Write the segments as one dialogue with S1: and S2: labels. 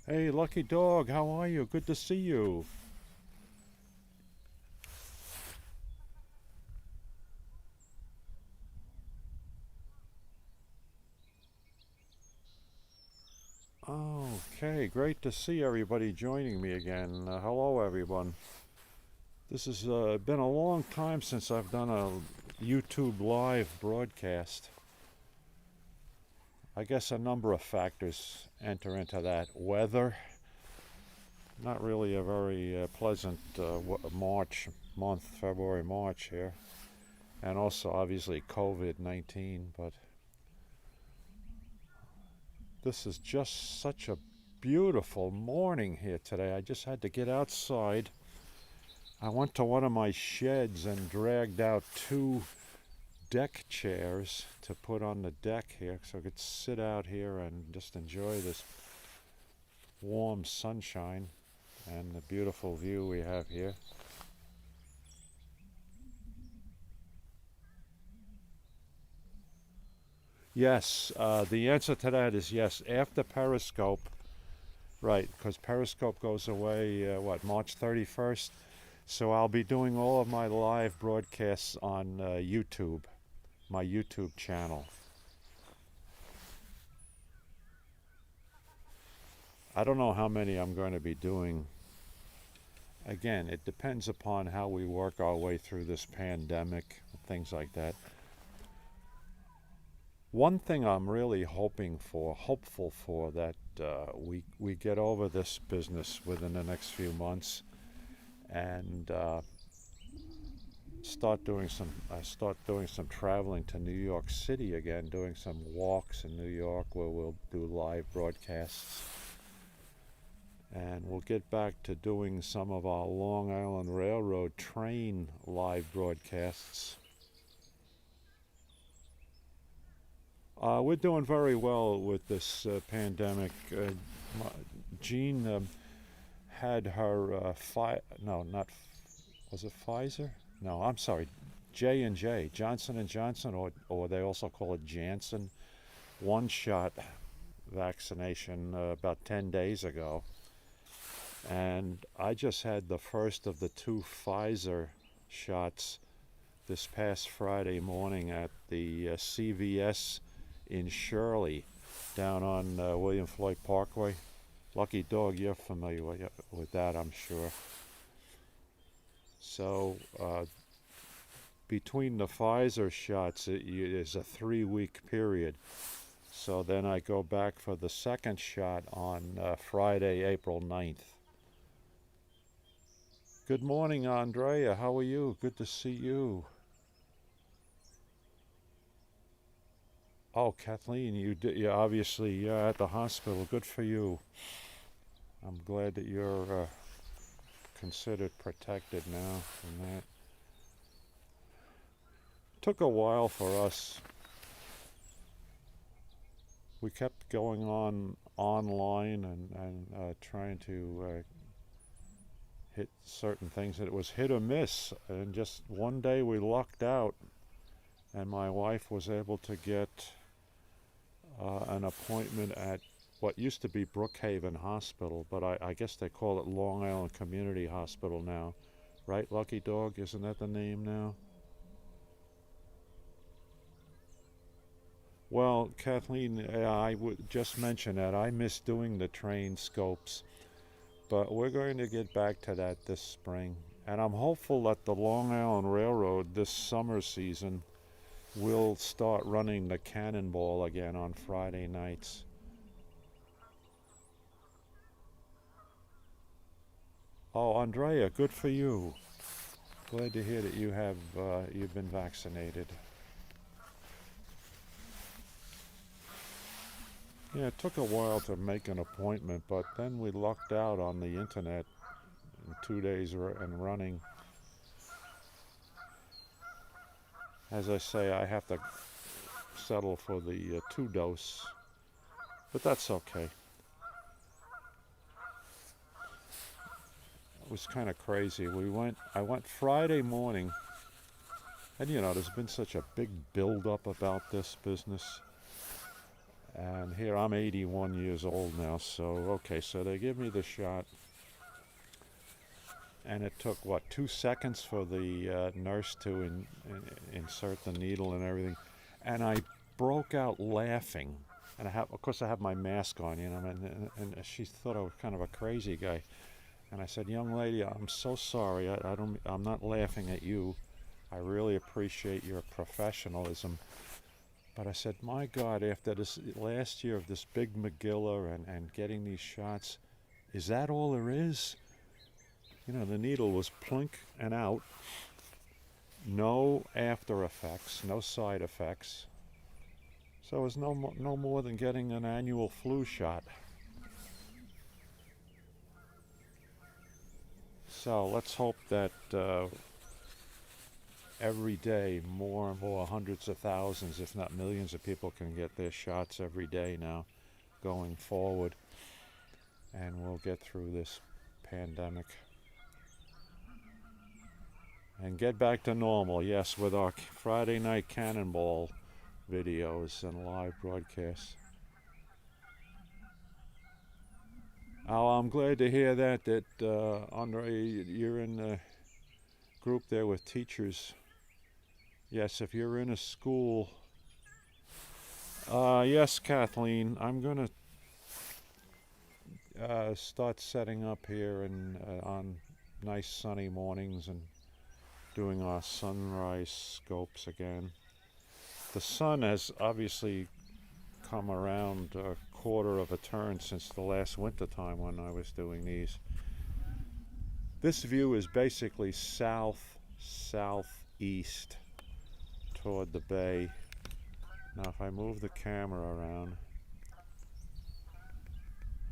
S1: Hey, Lucky Dog, how are you? Good to see you. Okay, great to see everybody joining me again. Hello, everyone. This has been a long time since I've done a YouTube live broadcast. I guess a number of factors enter into that. Weather, not really a very pleasant March month, February, March here. And also, obviously, COVID 19. But this is just such a beautiful morning here today. I just had to get outside. I went to one of my sheds and dragged out two deck chairs to put on the deck here so I could sit out here and just enjoy this warm sunshine and the beautiful view we have here. Yes, the answer to that is yes. After Periscope, right, because Periscope goes away, March 31st? So I'll be doing all of my live broadcasts on YouTube, my YouTube channel. I don't know how many I'm going to be doing. Again, it depends upon how we work our way through this pandemic, things like that. One thing I'm really hopeful for, that we get over this business within the next few months and start doing some traveling to New York City again, doing some walks in New York where we'll do live broadcasts. And we'll get back to doing some of our Long Island Railroad train live broadcasts. We're doing very well with this pandemic. Jean had her no, not was it Pfizer? No, I'm sorry, J and J, Johnson and Johnson, or they also call it Janssen, one shot vaccination about 10 days ago. And I just had the first of the two Pfizer shots this past Friday morning at the CVS in Shirley, down on William Floyd Parkway. Lucky Dog, you're familiar with that, I'm sure. So between the Pfizer shots, it is a 3 week period. So then I go back for the second shot on Friday, April 9th. Good morning, Andrea. How are you? Good to see you. Oh, Kathleen, you obviously you're at the hospital. Good for you. I'm glad that you're considered protected now from that. Took a while for us. We kept going on online and trying to hit certain things. And it was hit or miss. And just one day we lucked out, and my wife was able to get an appointment at what used to be Brookhaven Hospital, but I guess they call it Long Island Community Hospital now. Right, Lucky Dog? Isn't that the name now? Well, Kathleen, I would just mention that I miss doing the train scopes, but we're going to get back to that this spring. And I'm hopeful that the Long Island Railroad this summer season will start running the Cannonball again on Friday nights. Oh, Andrea, good for you. Glad to hear that you've been vaccinated. Yeah, it took a while to make an appointment, but then we lucked out on the internet in 2 days and running. As I say, I have to settle for the two dose, but that's okay. It was kind of crazy. I went Friday morning, and there's been such a big build up about this business. And here I'm 81 years old now, so okay, so they give me the shot, and it took, what, 2 seconds for the nurse to insert the needle and everything. And I broke out laughing. And of course, I have my mask on, you know, and she thought I was kind of a crazy guy. And I said, "Young lady, I'm so sorry. I'm not laughing at you. I really appreciate your professionalism. But," I said, "my God, after this last year of this big McGilla and getting these shots, is that all there is?" You know, the needle was plink and out. No after effects, no side effects. So it was no more than getting an annual flu shot. So let's hope that every day more and more hundreds of thousands, if not millions of people can get their shots every day now going forward. And we'll get through this pandemic. And get back to normal, yes, with our Friday night cannonball videos and live broadcasts. Oh, I'm glad to hear that Andre, you're in a group there with teachers. Yes, if you're in a school, yes, Kathleen, I'm going to start setting up here and on nice sunny mornings and doing our sunrise scopes again. The sun has obviously come around a quarter of a turn since the last winter time when I was doing these. This view is basically southeast toward the bay. Now if I move the camera around,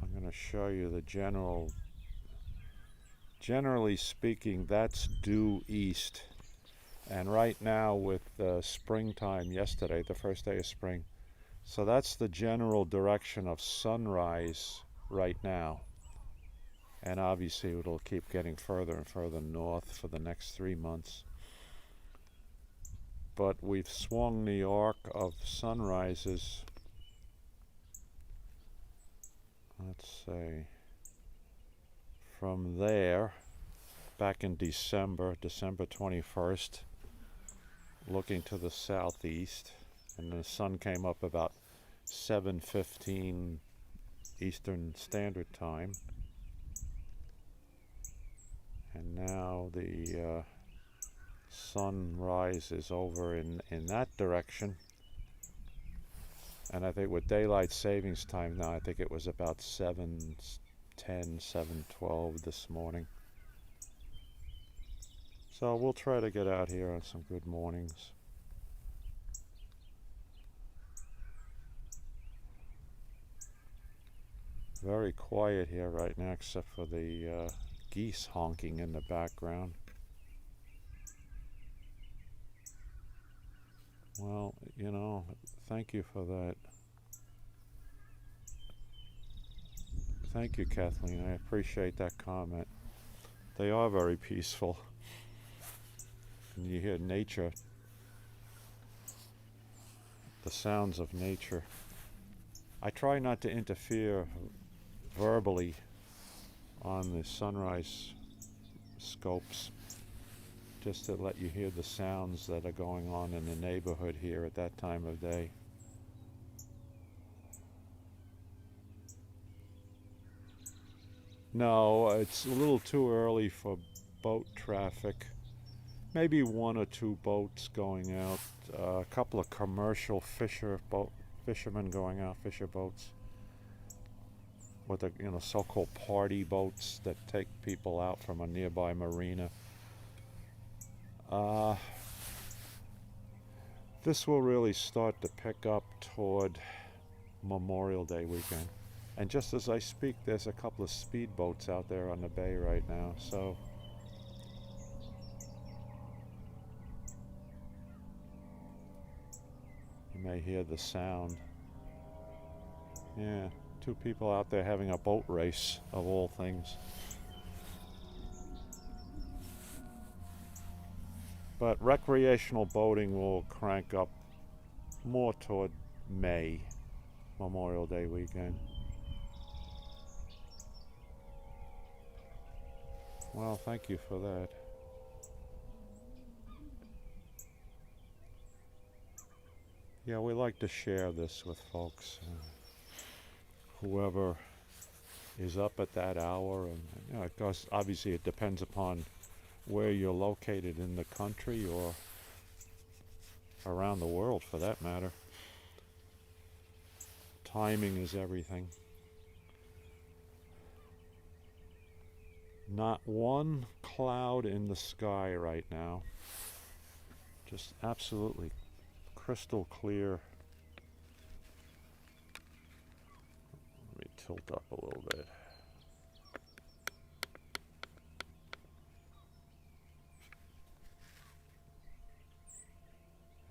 S1: I'm going to show you the generally speaking, that's due east. And right now with springtime yesterday, the first day of spring, so that's the general direction of sunrise right now. And obviously it'll keep getting further and further north for the next 3 months. But we've swung the arc of sunrises, let's say, from there, back in December 21st, looking to the southeast, and the sun came up about 7:15 Eastern Standard Time. And now the sunrise is over in that direction. And I think with daylight savings time now, I think it was about 7:10, 7:12 this morning. So we'll try to get out here on some good mornings. Very quiet here right now, except for the geese honking in the background. Well, you know, thank you for that. Thank you, Kathleen. I appreciate that comment. They are very peaceful. And you hear nature, the sounds of nature. I try not to interfere verbally on the sunrise scopes, just to let you hear the sounds that are going on in the neighborhood here at that time of day. No, it's a little too early for boat traffic. Maybe 1 or 2 boats going out, a couple of commercial fishermen going out, fisher boats, with the so-called party boats that take people out from a nearby marina. This will really start to pick up toward Memorial Day weekend. And just as I speak, there's a couple of speedboats out there on the bay right now, so you may hear the sound. Yeah, 2 people out there having a boat race, of all things. But recreational boating will crank up more toward May. Memorial Day weekend. Well, thank you for that. Yeah, we like to share this with folks. Whoever is up at that hour, and of course, obviously, it depends upon where you're located in the country or around the world, for that matter. Timing is everything. Not one cloud in the sky right now. Just absolutely crystal clear. Let me tilt up a little bit.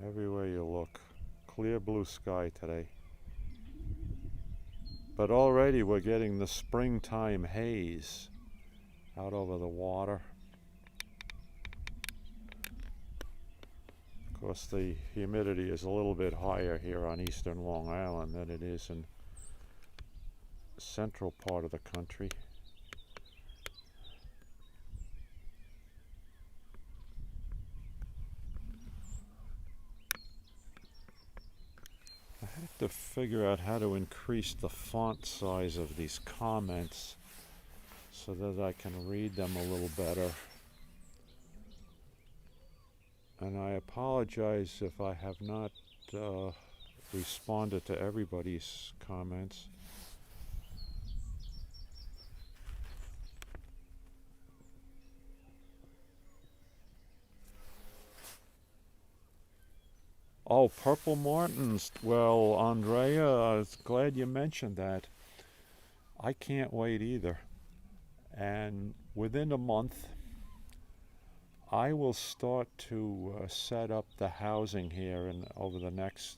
S1: Everywhere you look, clear blue sky today. But already we're getting the springtime haze out over the water. Of course, the humidity is a little bit higher here on eastern Long Island than it is in the central part of the country. I have to figure out how to increase the font size of these comments so that I can read them a little better. And I apologize if I have not responded to everybody's comments. Oh, purple martins. Well, Andrea, I was glad you mentioned that. I can't wait either. And within a month, I will start to set up the housing here over the next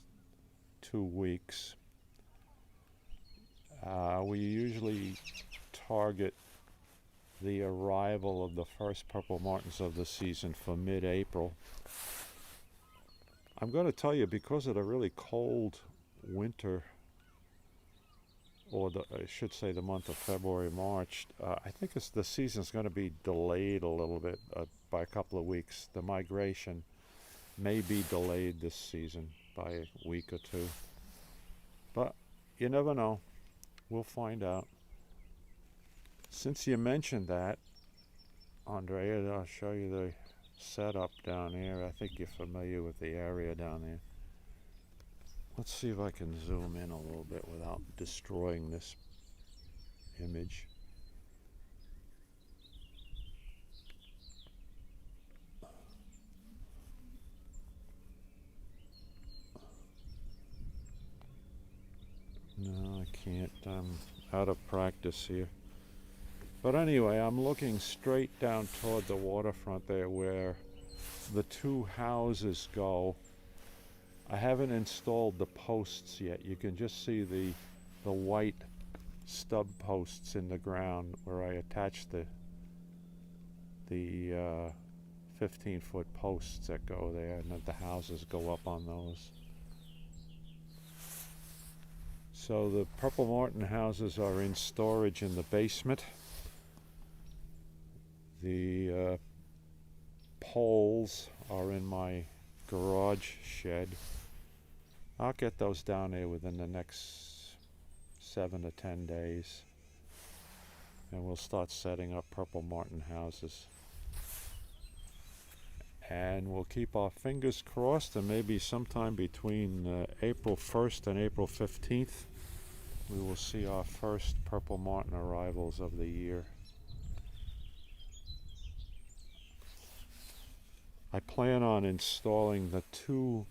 S1: 2 weeks. We usually target the arrival of the first purple martins of the season for mid-April. I'm going to tell you, because of the really cold winter, or I should say the month of February, March, I think the season's going to be delayed a little bit by a couple of weeks. The migration may be delayed this season by a week or two. But you never know. We'll find out. Since you mentioned that, Andrea, I'll show you the setup down here. I think you're familiar with the area down there. Let's see if I can zoom in a little bit without destroying this image. No, I can't. I'm out of practice here. But anyway, I'm looking straight down toward the waterfront there where the two houses go. I haven't installed the posts yet. You can just see the white stub posts in the ground where I attach the 15-foot posts that go there, and that the houses go up on those. So the purple martin houses are in storage in the basement. The poles are in my garage shed. I'll get those down there within the next 7 to 10 days. And we'll start setting up purple martin houses. And we'll keep our fingers crossed, and maybe sometime between April 1st and April 15th, we will see our first purple martin arrivals of the year. I plan on installing the 2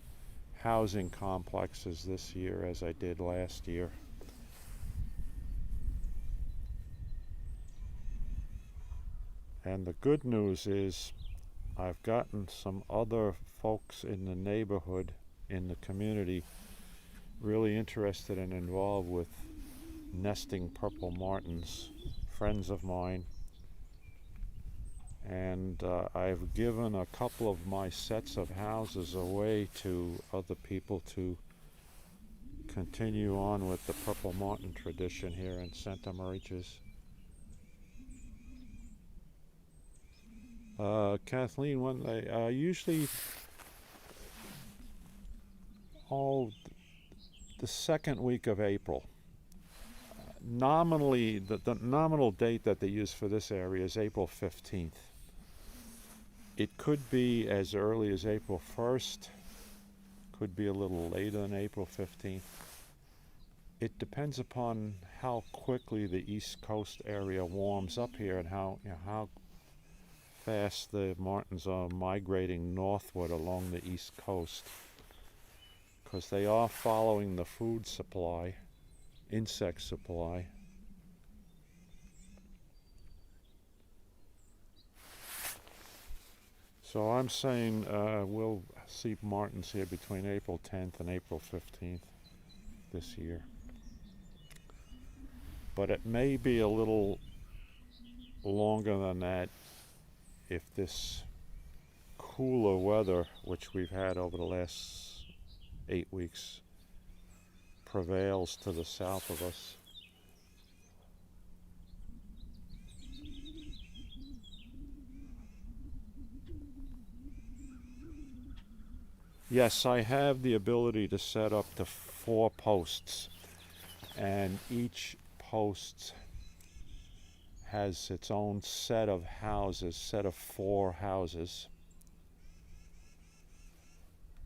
S1: housing complexes this year as I did last year. And the good news is I've gotten some other folks in the neighborhood, in the community, really interested and involved with nesting purple martins, friends of mine. And I've given a couple of my sets of houses away to other people to continue on with the purple martin tradition here in Santa Mauritius. Kathleen, when they usually all the second week of April. Nominally, the nominal date that they use for this area is April 15th. It could be as early as April 1st, could be a little later than April 15th. It depends upon how quickly the East Coast area warms up here and how fast the martins are migrating northward along the East Coast, because they are following the food supply, insect supply. So I'm saying we'll see martins here between April 10th and April 15th this year. But it may be a little longer than that if this cooler weather, which we've had over the last 8 weeks, prevails to the south of us. Yes, I have the ability to set up to 4 posts, and each post has its own set of houses, set of 4 houses.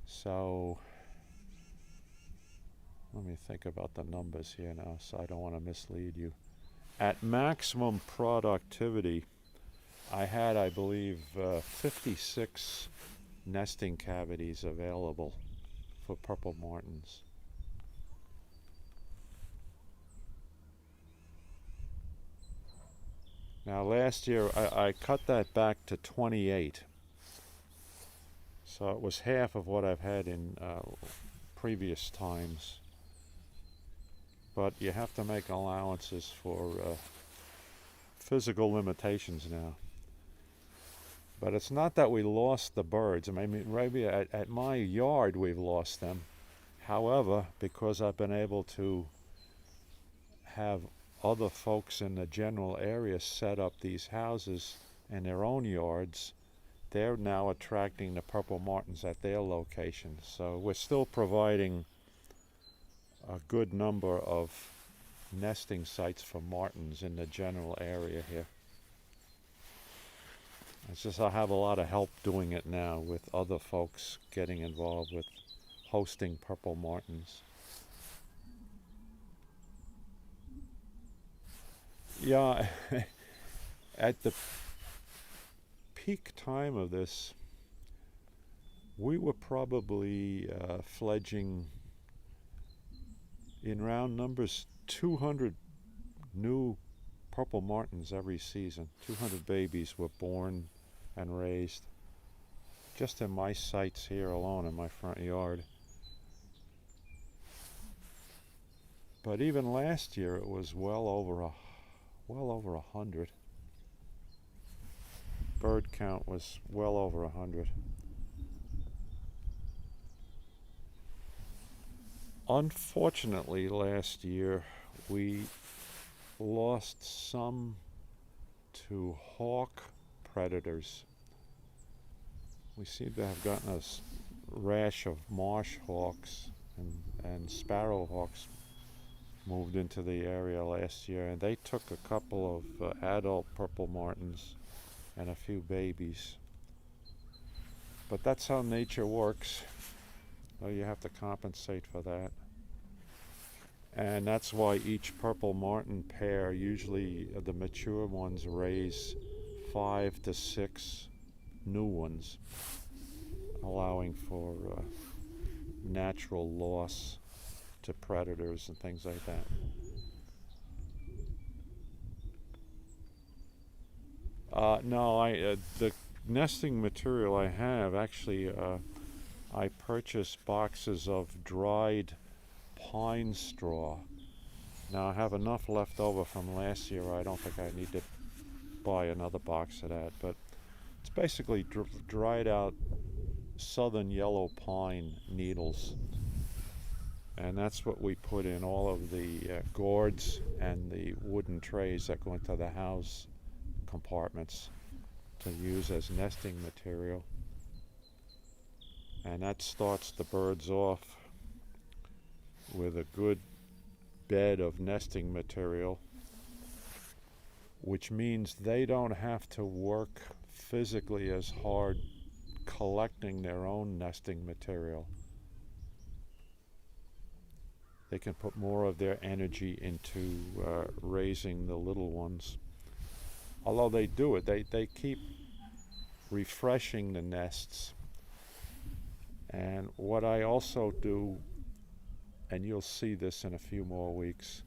S1: So let me think about the numbers here now, so I don't want to mislead you. At maximum productivity, I had, I believe, 56 nesting cavities available for purple martins. Now last year I cut that back to 28, so it was half of what I've had in previous times. But you have to make allowances for physical limitations now. But it's not that we lost the birds. I mean, maybe at my yard we've lost them. However, because I've been able to have other folks in the general area set up these houses in their own yards, they're now attracting the purple martins at their locations. So we're still providing a good number of nesting sites for martins in the general area here. It's just I have a lot of help doing it now with other folks getting involved with hosting purple martins. Yeah, at the peak time of this, we were probably fledging in round numbers 200 new purple martins every season. 200 babies were born and raised just in my sites here alone in my front yard. But even last year it was well over 100. Bird count was well over 100. Unfortunately, last year we lost some to hawk predators. We seem to have gotten a rash of marsh hawks and sparrow hawks moved into the area last year, and they took a couple of adult purple martins and a few babies. But that's how nature works. So you have to compensate for that. And that's why each purple martin pair, usually the mature ones, raise 5 to 6 new ones, allowing for natural loss to predators and things like that. No, the nesting material I have, actually, I purchased boxes of dried pine straw. Now I have enough left over from last year. I don't think I need to buy another box of that, but it's basically dried out southern yellow pine needles, And that's what we put in all of the gourds and the wooden trays that go into the house compartments to use as nesting material. And that starts the birds off with a good bed of nesting material, which means they don't have to work physically as hard collecting their own nesting material. They can put more of their energy into raising the little ones. Although they do it, they keep refreshing the nests. And what I also do, and you'll see this in a few more weeks,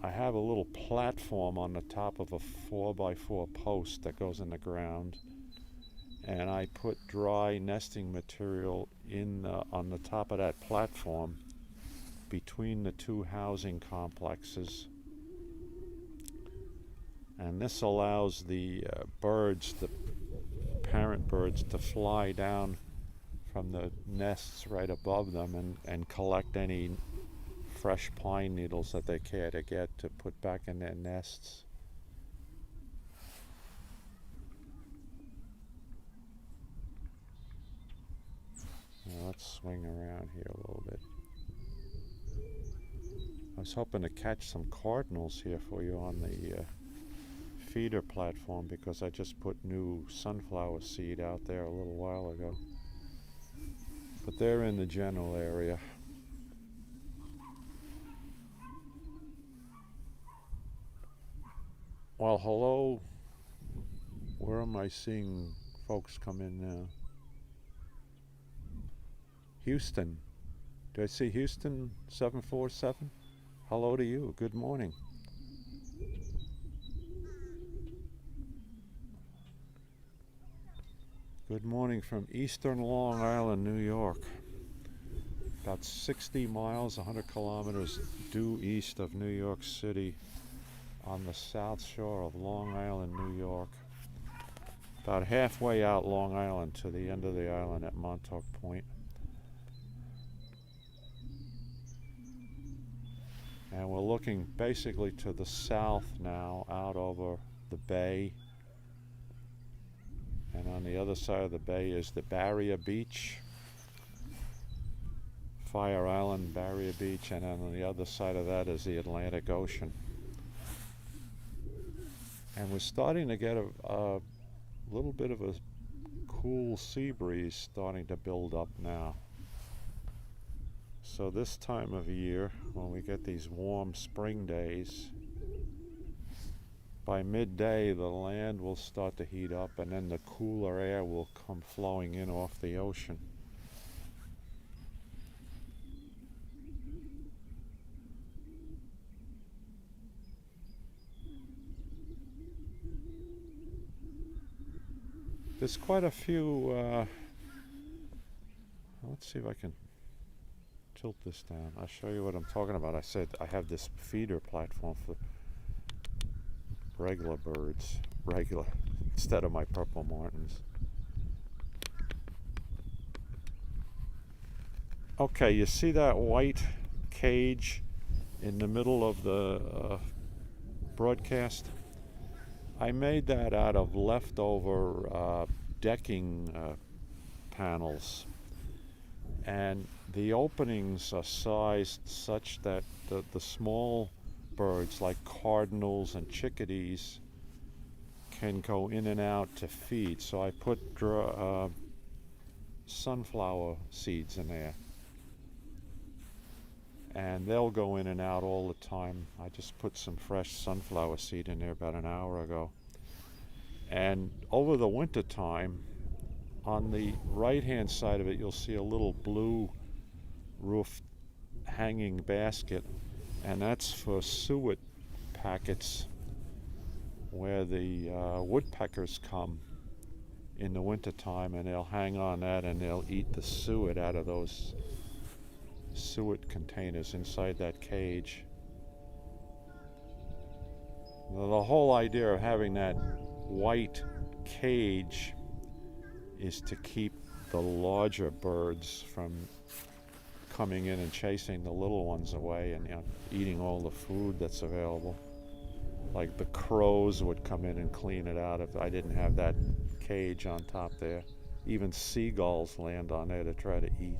S1: I have a little platform on the top of a 4x4 post that goes in the ground, and I put dry nesting material on the top of that platform between the two housing complexes. And this allows the birds, the parent birds, to fly down from the nests right above them and collect any fresh pine needles that they care to get to put back in their nests. Now let's swing around here a little bit. I was hoping to catch some cardinals here for you on the feeder platform, because I just put new sunflower seed out there a little while ago. But they're in the general area. Well, hello. Where am I seeing folks come in now? Houston. Do I see Houston 747? Hello to you. Good morning. Good morning from eastern Long Island, New York. About 60 miles, 100 kilometers due east of New York City on the south shore of Long Island, New York. About halfway out Long Island to the end of the island at Montauk Point. And we're looking basically to the south now, out over the bay. And on the other side of the bay is the Barrier Beach, Fire Island, Barrier Beach, and on the other side of that is the Atlantic Ocean. And we're starting to get a little bit of a cool sea breeze starting to build up now. So this time of year, when we get these warm spring days, by midday the land will start to heat up, and then the cooler air will come flowing in off the ocean. There's quite a few, let's see if I can tilt this down. I'll show you what I'm talking about. I said I have this feeder platform for regular birds, instead of my purple martins. Okay, you see that white cage in the middle of the broadcast? I made that out of leftover decking panels, and the openings are sized such that the small birds like cardinals and chickadees can go in and out to feed. So I put sunflower seeds in there, and they'll go in and out all the time. I just put some fresh sunflower seed in there about an hour ago. And over the winter time, on the right hand side of it, you'll see a little blue roofed hanging basket, and that's for suet packets where the woodpeckers come in the winter time, and they'll hang on that and they'll eat the suet out of those suet containers inside that cage. The whole idea of having that white cage is to keep the larger birds from coming in and chasing the little ones away and eating all the food that's available. Like the crows would come in and clean it out if I didn't have that cage on top there. Even seagulls land on there to try to eat.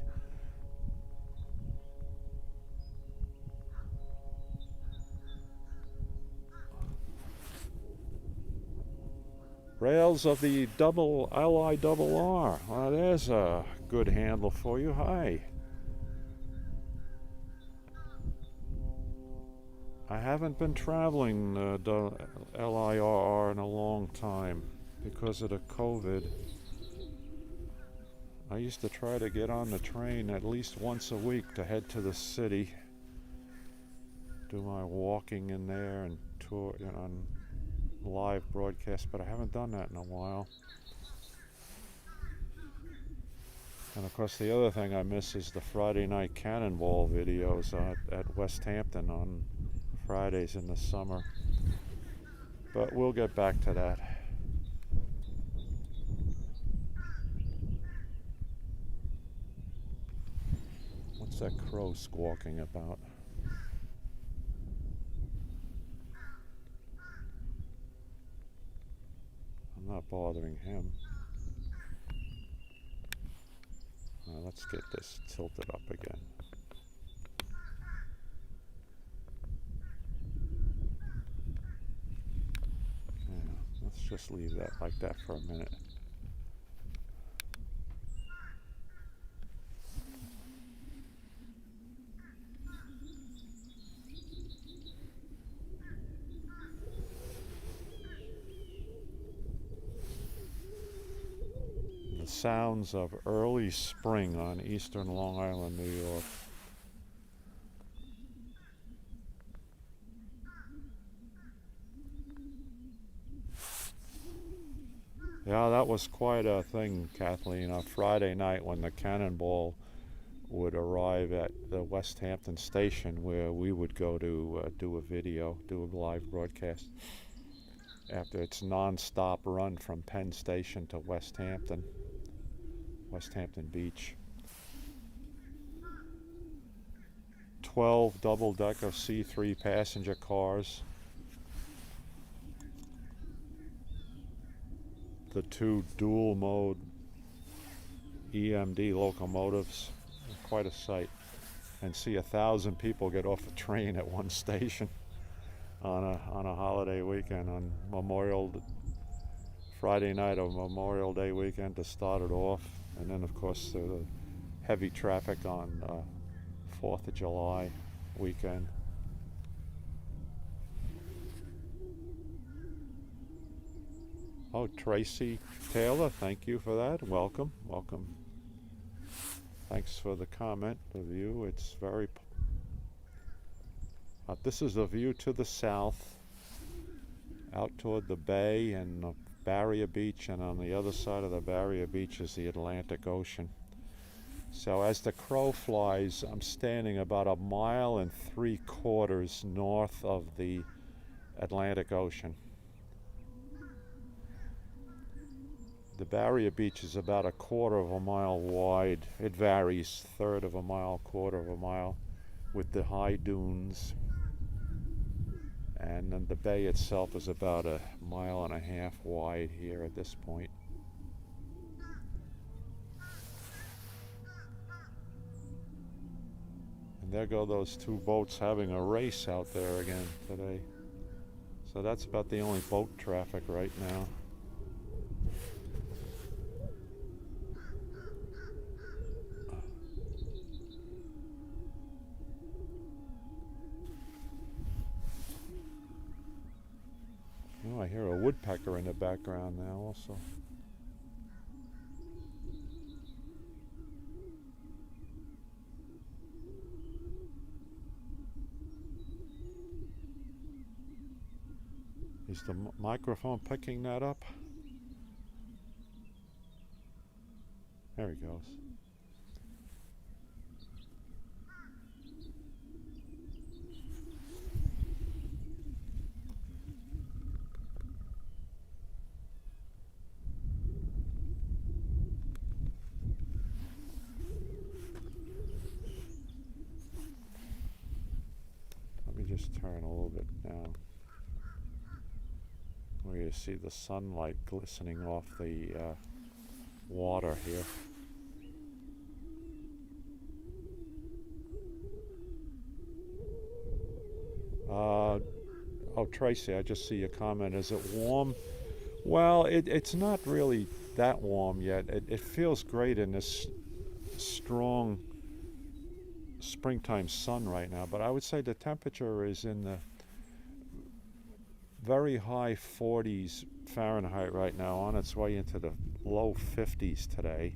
S1: Rails of the double LIRR. Well, there's a good handle for you. Hi. I haven't been traveling LIRR in a long time because of the COVID. I used to try to get on the train at least once a week to head to the city, do my walking in there and tour, on live broadcast, but I haven't done that in a while. And of course the other thing I miss is the Friday night Cannonball videos at West Hampton on Fridays in the summer. But we'll get back to that. What's that crow squawking about? I'm not bothering him. Let's get this tilted up again. Yeah, let's just leave that like that for a minute. The sounds of early spring on eastern Long Island, New York. Yeah, that was quite a thing, Kathleen. On Friday night when the Cannonball would arrive at the West Hampton station where we would go to do a video, do a live broadcast after its non-stop run from Penn Station to West Hampton Beach. 12 double-decker C3 passenger cars. The 2 dual-mode EMD locomotives. Quite a sight. And see 1,000 people get off a train at one station on a holiday weekend, on Friday night of Memorial Day weekend to start it off. And then of course the heavy traffic on 4th of July weekend. Oh, Tracy Taylor, thank you for that. Welcome. Thanks for the comment, the view. It's very... this is the view to the south, out toward the bay and the Barrier Beach, and on the other side of the Barrier Beach is the Atlantic Ocean. So as the crow flies, I'm standing about 1.75 miles north of the Atlantic Ocean. The Barrier Beach is about 1/4 mile wide. It varies, 1/3 of a mile, 1/4 mile, with the high dunes. And then the bay itself is about 1.5 miles wide here at this point. And there go those 2 boats having a race out there again today. So that's about the only boat traffic right now. Oh, I hear a woodpecker in the background now also. Is the microphone picking that up? There he goes. just turn a little bit down, where you see the sunlight glistening off the water here. Oh, Tracy, I just see your comment. Is it warm? Well, it's not really that warm yet. It feels great in this strong springtime sun right now, but I would say the temperature is in the very high 40s Fahrenheit right now, on its way into the low 50s today.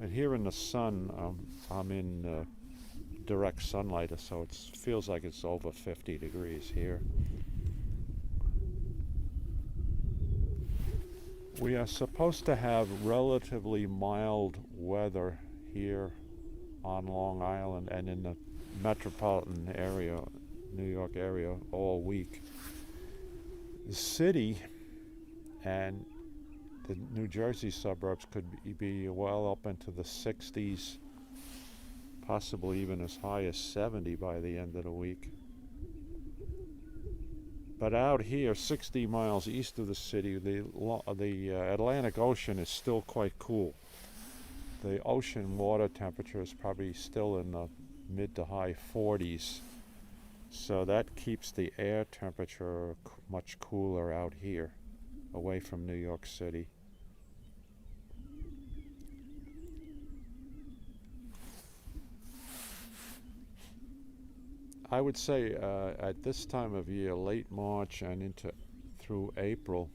S1: And here in the sun, I'm in direct sunlight, so it feels like it's over 50 degrees here. We are supposed to have relatively mild weather here on Long Island and in the metropolitan area, New York area, all week. The city and the New Jersey suburbs could be well up into the 60s, possibly even as high as 70 by the end of the week. But out here, 60 miles east of the city, the Atlantic Ocean is still quite cool. The ocean water temperature is probably still in the mid to high 40s. So that keeps the air temperature much cooler out here, away from New York City. I would say at this time of year, late March and through April,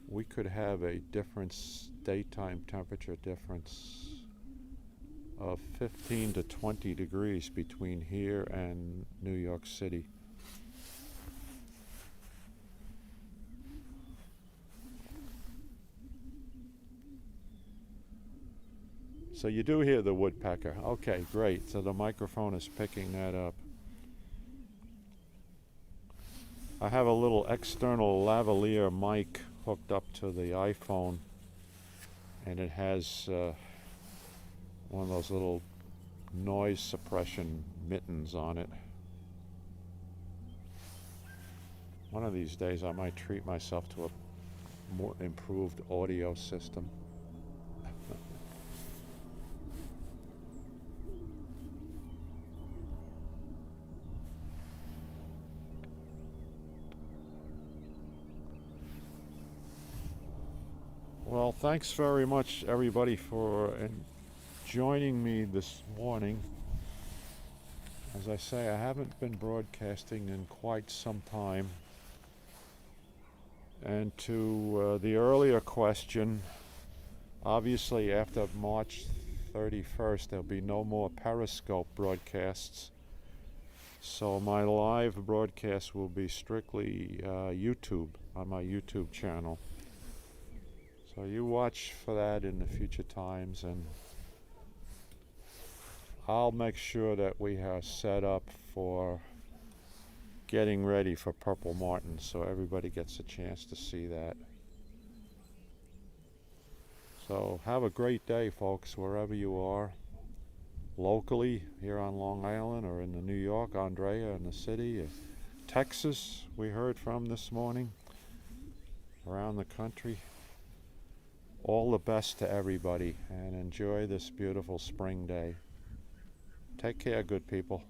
S1: we could have a daytime temperature difference of 15 to 20 degrees between here and New York City. So you do hear the woodpecker. Okay, great. So the microphone is picking that up. I have a little external lavalier mic hooked up to the iPhone, and it has one of those little noise suppression mittens on it. One of these days I might treat myself to a more improved audio system. Well, thanks very much, everybody, for joining me this morning. As I say, I haven't been broadcasting in quite some time. And to the earlier question, obviously after March 31st, there'll be no more Periscope broadcasts. So my live broadcast will be strictly YouTube, on my YouTube channel. So you watch for that in the future times, and I'll make sure that we are set up for getting ready for Purple Martin, so everybody gets a chance to see that. So have a great day, folks, wherever you are, locally here on Long Island or in the New York, Andrea in the city, Texas we heard from this morning, around the country. All the best to everybody, and enjoy this beautiful spring day. Take care, good people.